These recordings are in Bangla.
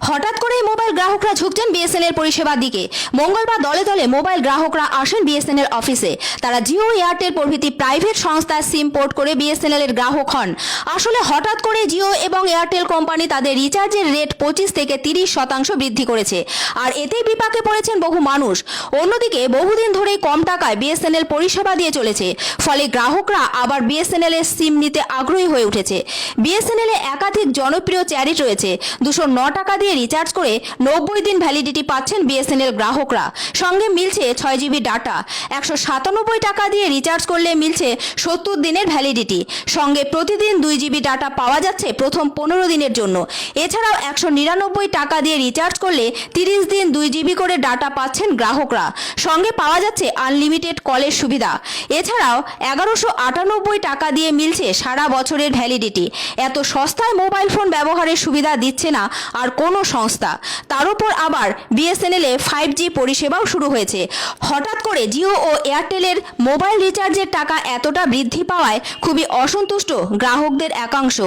হঠাৎ করেই মোবাইল গ্রাহকরা ঝুঁকছেন বিএসএনএল পরিষেবার দিকে। মঙ্গলবার দলে দলে মোবাইল গ্রাহকরা আসেন বিএসএনএল অফিসে। তারা জিও, এয়ারটেল প্রভৃতি প্রাইভেট সংস্থার সিম পোর্ট করে বিএসএনএল এর গ্রাহক হন। আসলে হঠাৎ করে জিও এবং এয়ারটেল কোম্পানি তাদের রিচার্জের রেট 25 থেকে 30% বৃদ্ধি করেছে, আর এতেই বিপাকে পড়েছেন বহু মানুষ। অন্যদিকে বহুদিন ধরেই কম টাকায় বিএসএনএল পরিষেবা দিয়ে চলেছে, ফলে গ্রাহকরা আবার বিএসএনএল এর সিম নিতে আগ্রহী হয়ে উঠেছে। বিএসএনএল এ একাধিক জনপ্রিয় চ্যারিট রয়েছে। 209 টাকা দিয়ে রিচার্জ করে 90 দিন ভ্যালিডিটি পাচ্ছেন বিএসএনএল গ্রাহকরা। সঙ্গে মিলছে 6 জিবি ডাটা। 197 টাকা দিয়ে রিচার্জ করলে মিলছে 70 দিনের ভ্যালিডিটি। সঙ্গে প্রতিদিন 2 জিবি ডাটা পাওয়া যাচ্ছে প্রথম 15 দিনের জন্য। এছাড়াও 199 টাকা দিয়ে রিচার্জ করলে 30 দিন 2 জিবি করে ডাটা পাচ্ছেন গ্রাহকরা। সঙ্গে পাওয়া যাচ্ছে আনলিমিটেড কলের সুবিধা। এছাড়াও 1198 টাকা দিয়ে মিলছে সারা বছরের ভ্যালিডিটি। এত সস্তায় মোবাইল ফোন ব্যবহারের সুবিধা দিচ্ছে না আর কোনো সংস্থা। তার উপর আবার বিএসএনএল এ 5G পরিষেবাও শুরু হয়েছে। হঠাৎ করে জিও ও এয়ারটেলের মোবাইল রিচার্জের টাকা এতটা বৃদ্ধি পাওয়ায় খুবই অসন্তুষ্ট গ্রাহকদের একাংশ।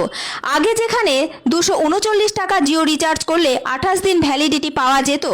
আগে যেখানে 239 টাকা জিও রিচার্জ করলে 28 দিন ভ্যালিডিটি পাওয়া যেত,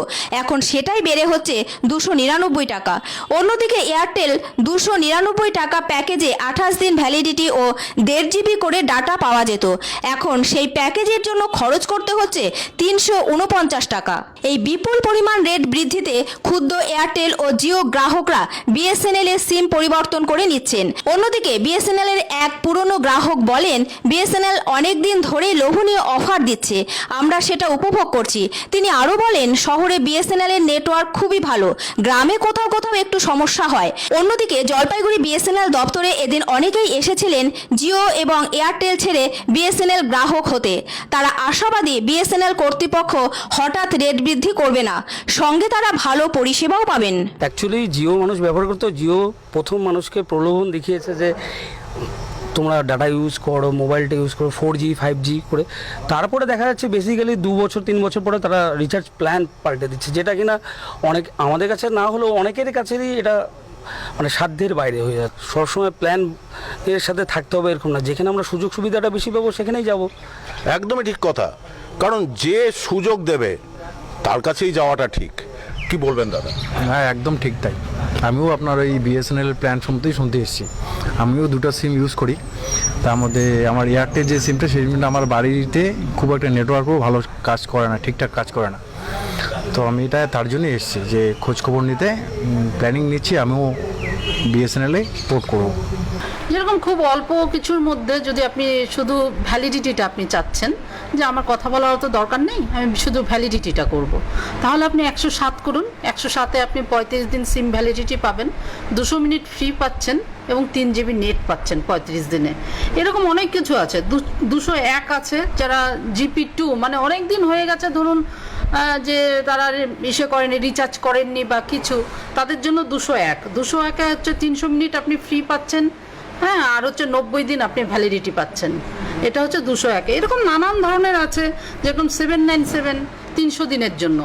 এখন সেটাই বেড়ে হচ্ছে 299 টাকা। অন্যদিকে এয়ারটেল 299 টাকা প্যাকেজে 28 দিন ভ্যালিডিটি ও 1.5 জিবি করে ডাটা পাওয়া যেত, এখন সেই প্যাকেজের জন্য খরচ করতে হচ্ছে 349 টাকা। এই বিপুল পরিমাণ রেট বৃদ্ধিতে ক্ষুব্ধ এয়ারটেল ও জিও গ্রাহকরা বিএসএনএল এর সিম পরিবর্তন করে নিচ্ছেন। অন্যদিকে বিএসএনএল এর এক পুরনো গ্রাহক বলেন, বিএসএনএল অনেক দিন ধরেই লোভনীয় অফার দিচ্ছে, আমরা সেটা উপভোগ করছি। তিনি আরও বলেন, শহরে বিএসএনএল এর নেটওয়ার্ক খুবই ভালো, গ্রামে কোথাও কোথাও একটু সমস্যা হয়। অন্যদিকে জলপাইগুড়ি বিএসএনএল দপ্তরে এদিন অনেকেই এসেছিলেন জিও এবং এয়ারটেল ছেড়ে বিএসএনএল গ্রাহক হতে। তারা আশাবাদী বিএসএনএল কর্তৃপক্ষ হঠাৎ রেট বৃদ্ধি করবে না, সঙ্গে তারা ভালো পরিষেবাও পাবেন। অ্যাকচুয়ালি জিও মানুষ ব্যবহার করতো। জিও প্রথম মানুষকে প্রলোভন দেখিয়েছে যে তোমরা ডাটা ইউজ করো, মোবাইলটা ইউজ করো 4G 5G করে। তারপরে দেখা যাচ্ছে বেসিক্যালি 2 বছর 3 বছর পরে তারা রিচার্জ প্ল্যান পাল্টে দিচ্ছে, যেটা কিনা অনেক আমাদের কাছে না হলেও অনেকের কাছেরই এটা মানে সাধ্যের বাইরে হয়ে যাচ্ছে। সবসময় প্ল্যান এর সাথে থাকতে হবে এরকম না, যেখানে আমরা সুযোগ সুবিধাটা বেশি পাবো সেখানেই যাব। একদমই ঠিক কথা, কারণ যে সুযোগ দেবে তার কাছেই যাওয়াটা ঠিক। কি বলবেন দাদা? হ্যাঁ, একদম ঠিক তাই। আমিও আপনার ওই বিএসএনএল প্ল্যান শুনতে এসেছি। আমিও 2টা সিম ইউজ করি। তার মধ্যে আমার এয়ারটেল যে সিমটা, সেই সিমটা আমার বাড়িতে খুব একটা নেটওয়ার্কও ভালো কাজ করে না, ঠিকঠাক কাজ করে না। তো আমি এটা তার জন্যই এসেছি যে খোঁজখবর নিতে, প্ল্যানিং নিচ্ছি আমিও বিএসএনএলে পোর্ট করবো। যেরকম খুব অল্প কিছুর মধ্যে যদি আপনি শুধু ভ্যালিডিটিটা আপনি চাচ্ছেন যে আমার কথা বলার তো দরকার নেই, আমি শুধু ভ্যালিডিটিটা করব, তাহলে আপনি 107 করুন। 107-এ আপনি 35 দিন সিম ভ্যালিডিটি পাবেন, 200 মিনিট ফ্রি পাচ্ছেন এবং 3 জিবি নেট পাচ্ছেন 35 দিনে। এরকম অনেক কিছু আছে। 201 আছে, যারা GP2 মানে অনেক দিন হয়ে গেছে, ধরুন যে তারা করেনি, রিচার্জ করেননি বা কিছু, তাদের জন্য 201-এ হচ্ছে 300 মিনিট আপনি ফ্রি পাচ্ছেন, হ্যাঁ, আর হচ্ছে 90 দিন আপনি ভ্যালিডিটি পাচ্ছেন। এটা হচ্ছে 201। এরকম নানান ধরনের আছে, যেরকম 797 300 দিনের জন্য।